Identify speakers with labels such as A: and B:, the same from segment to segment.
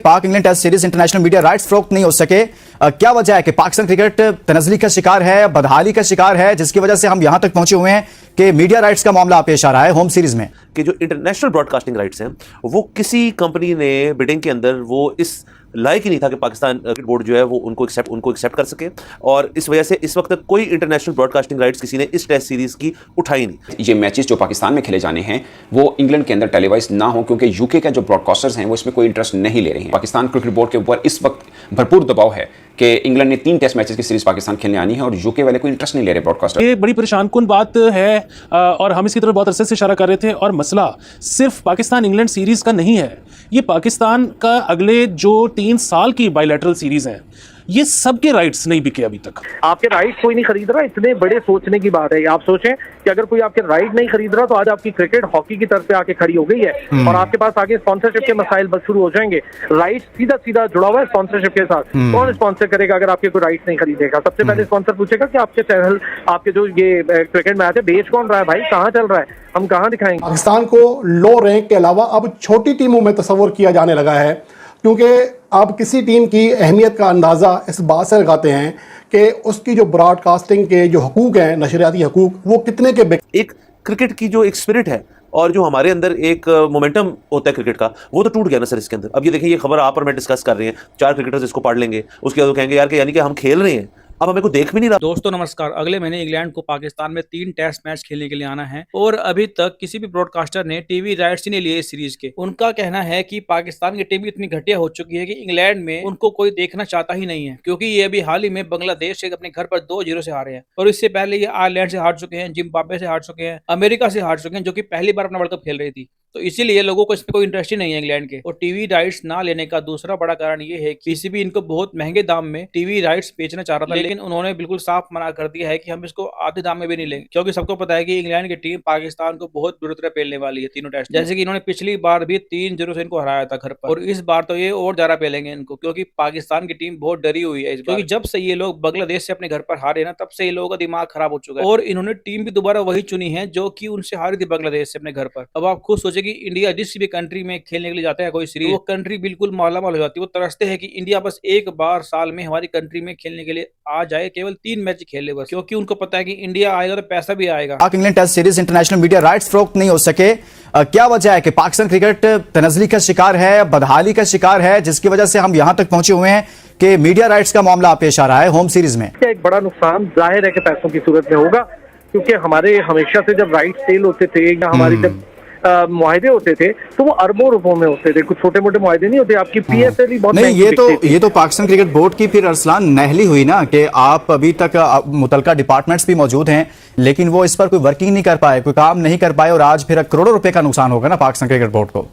A: पाक England test series international media rights फरोख्त नहीं हो सके। क्या वजह है कि पाकिस्तान क्रिकेट तनज़्ज़ुली का शिकार है, बदहाली का शिकार है, जिसकी वजह से हम यहां तक पहुंचे हुए हैं कि मीडिया राइट्स का मामला पेश आ रहा है होम सीरीज में
B: कि जो इंटरनेशनल ब्रॉडकास्टिंग राइट्स हैं वो किसी कंपनी ने बिडिंग के अंदर वो इस लायक ही नहीं था कि पाकिस्तान क्रिकेट बोर्ड जो है वो उनको एक्सेप्ट कर सके, और इस वजह से इस वक्त तक कोई इंटरनेशनल ब्रॉडकास्टिंग राइट्स किसी ने इस टेस्ट सीरीज की उठाई नहीं।
C: ये मैचेस जो पाकिस्तान में खेले जाने हैं वो इंग्लैंड के अंदर टेलीवाइज ना हो, क्योंकि यूके का जो ब्रॉडकास्टर्स हैं वो इसमें कोई इंटरेस्ट नहीं ले रहे हैं। पाकिस्तान क्रिकेट बोर्ड के ऊपर इस वक्त भरपूर दबाव है कि इंग्लैंड ने 3 टेस्ट मैचेस की सीरीज पाकिस्तान खेलने आनी है और यूके वाले कोई इंटरेस्ट नहीं ले रहे ब्रॉडकास्टर।
D: ये बड़ी परेशान कुन बात है और हम इसकी तरफ बहुत अरसे से इशारा कर रहे थे। और मसला सिर्फ पाकिस्तान इंग्लैंड सीरीज का नहीं है, ये पाकिस्तान का अगले जो 3 साल की बायलैटरल सीरीज हैं ये सबके राइट्स नहीं बिके अभी तक।
E: आपके राइट कोई नहीं खरीद रहा, इतने बड़े सोचने की बात है। आप सोचें कि अगर कोई आपके राइट नहीं खरीद रहा तो आज आपकी क्रिकेट हॉकी की तरफ पे आके खड़ी हो गई है और आपके पास आगे स्पॉन्सरशिप के मसाइल बस शुरू हो जाएंगे। राइट सीधा सीधा जुड़ा हुआ है स्पॉन्सरशिप के साथ। कौन स्पॉन्सर करेगा अगर आपके कोई राइट नहीं खरीदेगा? सबसे पहले स्पॉन्सर पूछेगा कि आपके चैनल, आपके जो ये क्रिकेट मैच है बेच कौन रहा है भाई, कहाँ चल रहा है, हम कहाँ दिखाएंगे?
F: पाकिस्तान को लो रैंक के अलावा अब छोटी टीमों में तस्वर किया जाने लगा है, क्योंकि आप किसी टीम की अहमियत का अंदाज़ा इस बात से लगाते हैं कि उसकी जो ब्रॉडकास्टिंग के जो हकूक़ हैं, नशरियाती हकूक़, वो कितने के
B: एक क्रिकेट की जो एक स्पिरिट है और जो हमारे अंदर एक मोमेंटम होता है क्रिकेट का, वो तो टूट गया ना सर इसके अंदर। अब ये देखिए, ये खबर आप और मैं डिस्कस कर रहे हैं, 4 क्रिकेटर्स इसको पढ़ लेंगे, उसके बाद वो कहेंगे यार कि यानी कि हम खेल रहे हैं, अब हमें को देख भी नहीं रहा।
G: दोस्तों नमस्कार, अगले महीने इंग्लैंड को पाकिस्तान में 3 टेस्ट मैच खेलने के लिए आना है और अभी तक किसी भी ब्रॉडकास्टर ने टीवी राइट्स ही नहीं लिए इस सीरीज के। उनका कहना है कि पाकिस्तान की टीम इतनी घटिया हो चुकी है कि इंग्लैंड में उनको कोई देखना चाहता ही नहीं है, क्योंकि ये अभी हाल ही में बांग्लादेश से अपने घर पर 2-0 से हारे हैं और इससे पहले ये आयरलैंड से हार चुके हैं, जिम्बाब्वे से हार चुके हैं, अमेरिका से हार चुके हैं, जो कि पहली बार अपना वर्ल्ड कप खेल रही थी। तो इसीलिए लोगों को इसमें कोई इंटरेस्ट ही नहीं है इंग्लैंड के। और टीवी राइट्स ना लेने का दूसरा बड़ा कारण ये है कि पीसीबी इनको बहुत महंगे दाम में टीवी राइट्स बेचना चाह रहा था, लेकिन उन्होंने बिल्कुल साफ मना कर दिया है कि हम इसको आधे दाम में भी नहीं लेंगे, क्योंकि सबको पता है कि इंग्लैंड की टीम पाकिस्तान को बहुत बुरी तरह पेलने वाली है तीनों टेस्ट। जैसे कि इन्होंने पिछली बार भी 3-0 से इनको हराया था घर पर, और इस बार तो ये और ज्यादा पेलेंगे इनको, क्योंकि पाकिस्तान की टीम बहुत डरी हुई है इस बार। क्योंकि जब से ये लोग बांग्लादेश से अपने घर पर हारे ना, तब से ये लोगों का दिमाग खराब हो चुका है और इन्होंने टीम भी दोबारा वही चुनी है जो कि उनसे हारी थी बांग्लादेश से अपने घर पर। अब आप खुद सोचे कि इंडिया जिस भी कंट्री में खेलने के लिए जाता है कोई सीरीज, वो कंट्री बिल्कुल मालामाल हो जाती है। वो तरसते हैं कि इंडिया बस एक बार साल में हमारी कंट्री में खेलने के लिए आ जाए, केवल 3 मैच खेले बस, क्योंकि उनको पता है कि इंडिया आएगा तो पैसा भी आएगा।
A: Pak England test series international media rights फरोख्त नहीं हो सके। क्या वजह है कि पाकिस्तान क्रिकेट तनज़्ज़ुली का शिकार है, बदहाली का शिकार है, जिसकी वजह से हम यहां तक पहुंचे हुए हैं कि मीडिया राइट्स का मामला पेश आ रहा है होम सीरीज में।
E: एक बड़ा नुकसान जाहिर है कि पैसों की सूरत में होगा, क्योंकि हमारे हमेशा से जब राइट सेल होते थे या हमारी जब मुआहदे होते थे तो वो अरबों रुपयों में होते थे, कुछ छोटे मोटे मुआहदे नहीं होते। आपकी पीएसएल ही बहुत
A: नहीं, ये तो पाकिस्तान क्रिकेट बोर्ड की फिर अरसलान नहली हुई ना, कि आप अभी तक मुतलका डिपार्टमेंट्स भी मौजूद हैं लेकिन वो इस पर कोई वर्किंग नहीं कर पाए, कोई काम नहीं कर पाए, और आज फिर करोड़ों रुपए का नुकसान होगा ना पाकिस्तान क्रिकेट बोर्ड को।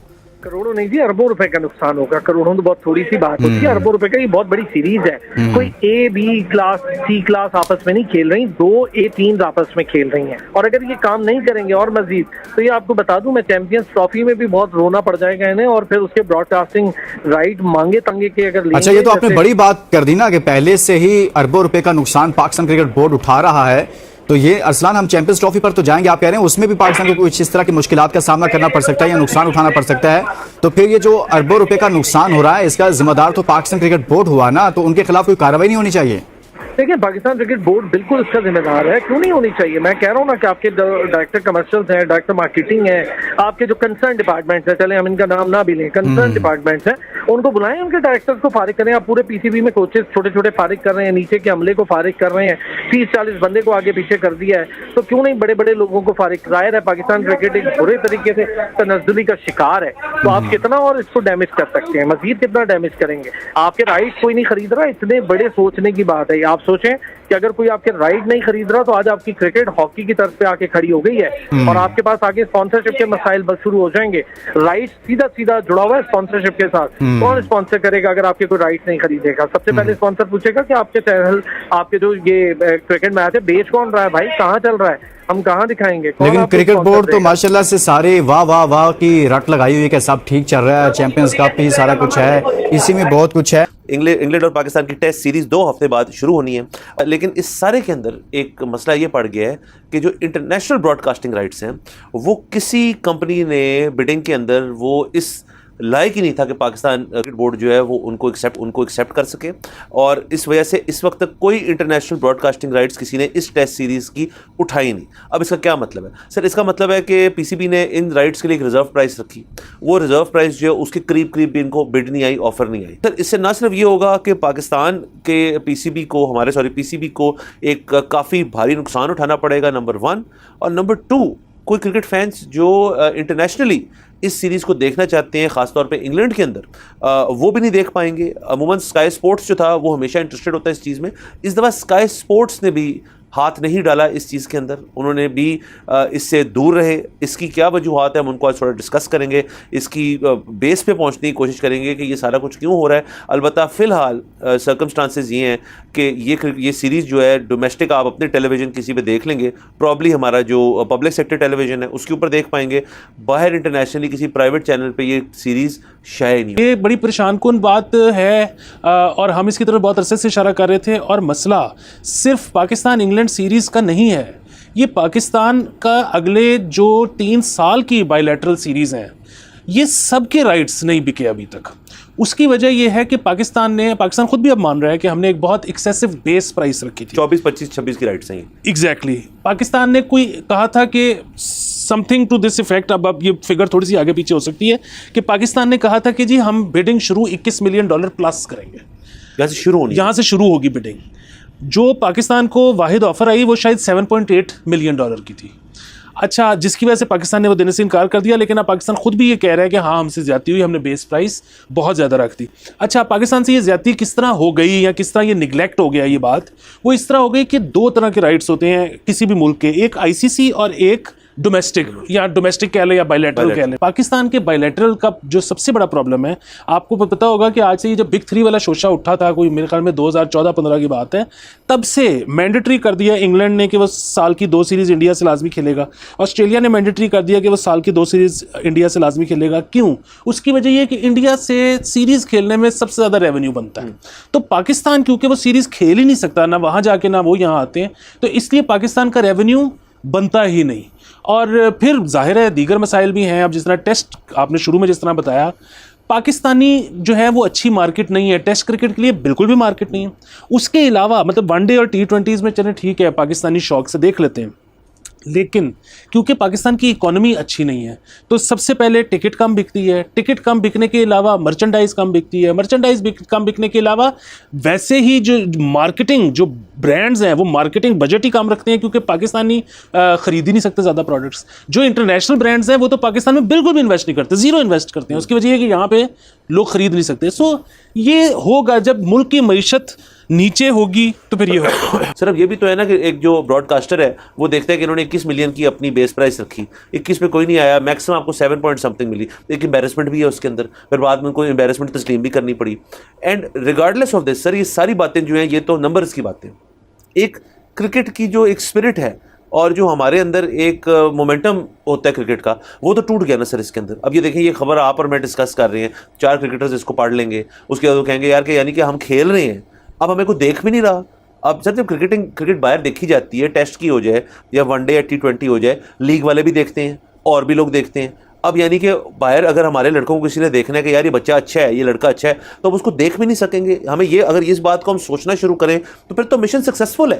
E: करोड़ों नहीं जी, अरबों रुपए का नुकसान होगा। करोड़ों तो बहुत थोड़ी सी बात होती है, अरबों रुपए का ये बहुत बड़ी सीरीज है। कोई A B class C class आपस में नहीं खेल रही, 2 A3 आपस में खेल रही हैं। और अगर ये काम नहीं करेंगे और मजीद, तो ये आपको बता दूं मैं, चैंपियंस ट्रॉफी में भी बहुत रोना पड़ जाएगा इन्हें, और फिर उसके ब्रॉडकास्टिंग राइट मांगे तंगे के अगर
A: अच्छा, ये तो आपने बड़ी बात कर दी ना कि पहले से ही अरबों रुपए का नुकसान पाकिस्तान क्रिकेट बोर्ड उठा रहा है। तो ये अरसलान, हम चैंपियंस ट्रॉफी पर तो जाएंगे, आप कह रहे हैं उसमें भी पाकिस्तान को कुछ इस तरह की मुश्किलात का सामना करना पड़ सकता है या नुकसान उठाना पड़ सकता है, तो फिर ये जो अरबों रुपए का नुकसान हो रहा है इसका जिम्मेदार तो पाकिस्तान क्रिकेट बोर्ड हुआ ना, तो उनके खिलाफ कोई कार्रवाई नहीं होनी चाहिए?
E: देखिए, पाकिस्तान क्रिकेट बोर्ड बिल्कुल इसका जिम्मेदार है, क्यों नहीं होनी चाहिए? मैं कह रहा हूँ ना कि आपके डायरेक्टर कमर्शियल्स हैं, डायरेक्टर मार्केटिंग है, आपके जो कंसर्न डिपार्टमेंट्स हैं, चले हम इनका नाम ना भी लें, कंसर्न डिपार्टमेंट्स हैं, उनको बुलाएं, उनके डायरेक्टर्स को फारिग करें। आप पूरे पीसीबी में कोचेस छोटे छोटे फारिग कर रहे हैं, नीचे के अमले को फारिग कर रहे हैं, 30-40 बंदे को आगे पीछे कर दिया है, तो क्यों नहीं बड़े बड़े लोगों को फारिग? जाहिर है पाकिस्तान क्रिकेट एक बुरे तरीके से तनज़्ज़ुली का शिकार है, तो आप कितना और इसको डैमेज कर सकते हैं, मजीद कितना डैमेज करेंगे? आपके राइट कोई नहीं खरीद रहा, इतने बड़े सोचने की बात है। आप सोचें कि अगर कोई आपके राइट नहीं खरीद रहा तो आज आपकी क्रिकेट हॉकी की तरफ पे आके खड़ी हो गई है और आपके पास आगे स्पॉन्सरशिप के मसाइल बस शुरू हो जाएंगे। राइट सीधा सीधा जुड़ा हुआ है स्पॉन्सरशिप के साथ। कौन स्पॉन्सर करेगा अगर आपके कोई राइट नहीं खरीदेगा? सबसे पहले स्पॉन्सर पूछेगा कि आपके चैनल, आपके जो ये क्रिकेट मैच है बेच कौन रहा है भाई, कहाँ चल रहा है, हम कहाँ दिखाएंगे?
A: लेकिन क्रिकेट बोर्ड तो माशाल्लाह से सारे वाह वाह वाह की रट लगाई हुई है कि सब ठीक चल रहा है, चैंपियंस कप भी सारा कुछ है, इसी में बहुत कुछ है।
B: इंग्लैंड और पाकिस्तान की टेस्ट सीरीज 2 हफ्ते बाद शुरू होनी है, लेकिन इस सारे के अंदर एक मसला ये पड़ गया है कि जो इंटरनेशनल ब्रॉडकास्टिंग राइट्स हैं वो किसी कंपनी ने बिडिंग के अंदर वो इस लायक ही नहीं था कि पाकिस्तान क्रिकेट बोर्ड जो है वो उनको एक्सेप्ट कर सके, और इस वजह से इस वक्त तक कोई इंटरनेशनल ब्रॉडकास्टिंग राइट्स किसी ने इस टेस्ट सीरीज़ की उठाई नहीं। अब इसका क्या मतलब है सर? इसका मतलब है कि पीसीबी ने इन राइट्स के लिए एक रिजर्व प्राइस रखी, वो रिजर्व प्राइस जो है उसके करीब करीब भी इनको बिड नहीं आई, ऑफर नहीं आई। सर इससे ना सिर्फ ये होगा कि पाकिस्तान के पीसीबी को एक काफ़ी भारी नुकसान उठाना पड़ेगा, नंबर 1, और नंबर 2, कोई क्रिकेट फैंस जो इंटरनेशनली इस सीरीज़ को देखना चाहते हैं, ख़ासतौर पे इंग्लैंड के अंदर, वो भी नहीं देख पाएंगे। अमूमन स्काई स्पोर्ट्स जो था वो हमेशा इंटरेस्टेड होता है इस चीज़ में। इस दफ़ा स्काई स्पोर्ट्स ने भी हाथ नहीं डाला इस चीज़ के अंदर, उन्होंने भी इससे दूर रहे। इसकी क्या वजूहत है हम उनको आज थोड़ा डिस्कस करेंगे, इसकी बेस पे पहुंचने की कोशिश करेंगे कि ये सारा कुछ क्यों हो रहा है। अलबत्ता फ़िलहाल सर्कमस्टांसेस ये हैं कि ये सीरीज़ जो है डोमेस्टिक आप अपने टेलीविज़न किसी पे देख लेंगे, प्रॉब्ली हमारा जो पब्लिक सेक्टर टेलीविज़न है उसके ऊपर देख पाएंगे, बाहर इंटरनेशनली किसी प्राइवेट चैनल पर ये सीरीज़ शायद नहीं।
D: ये बड़ी परेशान कुन बात है और हम इसकी तरफ बहुत अरसे से इशारा कर रहे थे। और मसला सिर्फ पाकिस्तान इंग्लैंड सीरीज़ का नहीं है, ये पाकिस्तान का अगले जो 3 साल की बायलैटरल सीरीज़ हैं, ये सब के राइट्स नहीं बिके अभी तक। उसकी वजह यह है कि पाकिस्तान खुद भी अब मान रहा है कि हमने एक बहुत एक्सेसिव बेस प्राइस रखी थी।
B: 24, 25, 26 की राइट्स हैं।
D: एग्जैक्टली पाकिस्तान ने कोई कहा था कि समथिंग टू दिस इफेक्ट, अब ये फिगर थोड़ी सी आगे पीछे हो सकती है, कि पाकिस्तान ने कहा था कि जी हम बिडिंग शुरू $21 मिलियन प्लस करेंगे, यहाँ से शुरू होगी बिडिंग। जो पाकिस्तान को वाहिद ऑफर आई वो शायद $7.8 मिलियन की थी। अच्छा, जिसकी वजह से पाकिस्तान ने वो देने से इनकार कर दिया, लेकिन अब पाकिस्तान खुद भी ये कह रहा है कि हाँ हमसे ज़्यादती हुई, हमने बेस प्राइस बहुत ज़्यादा रख दी। अच्छा, पाकिस्तान से ये ज़्यादती किस तरह हो गई या किस तरह ये निगलेक्ट हो गया, ये बात वो इस तरह हो गई कि 2 तरह के राइट्स होते हैं किसी भी मुल्क के, एक आईसीसी और एक डोमेस्टिक कह लें या बायलैटरल कह लें। पाकिस्तान के बायलैटरल का जो सबसे बड़ा प्रॉब्लम है, आपको पता होगा कि आज से ये जब बिग 3 वाला शोशा उठा था, कोई मेरे ख्याल में 2014-15 की बात है, तब से मैंडेटरी कर दिया इंग्लैंड ने कि वो साल की 2 सीरीज़ इंडिया से लाजमी खेलेगा, ऑस्ट्रेलिया ने मैंडेटरी कर दिया कि वो साल की 2 सीरीज़ इंडिया से लाजमी खेलेगा। क्यों? उसकी वजह यह है कि इंडिया से सीरीज़ खेलने में सबसे ज़्यादा रेवेन्यू बनता है। तो पाकिस्तान क्योंकि वो सीरीज़ खेल ही नहीं सकता, ना वहाँ जाके ना वो यहाँ आते हैं, तो इसलिए पाकिस्तान का रेवेन्यू बनता ही नहीं। और फिर जाहिर है दीगर मसाइल भी हैं। अब जिस तरह टेस्ट आपने शुरू में जिस तरह बताया, पाकिस्तानी जो है वो अच्छी मार्केट नहीं है, टेस्ट क्रिकेट के लिए बिल्कुल भी मार्केट नहीं है। उसके अलावा मतलब वनडे और T20s में चले ठीक है, पाकिस्तानी शौक से देख लेते हैं, लेकिन क्योंकि पाकिस्तान की इकोनॉमी अच्छी नहीं है तो सबसे पहले टिकट कम बिकती है, टिकट कम बिकने के अलावा मर्चेंडाइज कम बिकती है, कम बिकने के अलावा वैसे ही जो मार्केटिंग, जो ब्रांड्स हैं वो मार्केटिंग बजट ही कम रखते हैं, क्योंकि पाकिस्तानी ख़रीद ही नहीं सकते ज़्यादा प्रोडक्ट्स। जो इंटरनेशनल ब्रांड्स हैं वो तो पाकिस्तान में बिल्कुल भी इन्वेस्ट नहीं करते, ज़ीरो इन्वेस्ट करते हैं। उसकी वजह है कि यहाँ पे लोग ख़रीद नहीं सकते। सो ये होगा जब मुल्क की मईशत नीचे होगी तो फिर ये होगा।
B: सर अब ये भी तो है ना कि एक जो ब्रॉडकास्टर है वो देखता है कि इन्होंने 21 मिलियन की अपनी बेस प्राइस रखी, 21 पे कोई नहीं आया, मैक्सिमम आपको 7 पॉइंट समथिंग मिली, एक एम्बेरसमेंट भी है उसके अंदर, फिर बाद में उनको एम्बेरसमेंट तस्लीम भी करनी पड़ी। And regardless of this sir, ये सारी बातें जो हैं ये तो नंबर्स की बातें, एक क्रिकेट की जो एक स्पिरिट है और जो हमारे अंदर एक मोमेंटम होता है क्रिकेट का, वो तो टूट गया ना सर इसके अंदर। अब ये देखिए, ये खबर आप और मैं डिस्कस कर रहे हैं, 4 क्रिकेटर्स इसको पढ़ लेंगे, उसके बाद वो कहेंगे यार कि यानी कि हम खेल रहे हैं, अब हमें कोई देख भी नहीं रहा। अब सर जब क्रिकेट बाहर देखी जाती है, टेस्ट की हो जाए या वनडे या T20 हो जाए, लीग वाले भी देखते हैं और भी लोग देखते हैं। अब यानी कि बाहर अगर हमारे लड़कों को किसी ने देखना है कि यार ये बच्चा अच्छा है, ये लड़का अच्छा है, तो अब उसको देख भी नहीं सकेंगे। हमें ये, अगर इस बात को हम सोचना शुरू करें तो फिर तो मिशन सक्सेसफुल है।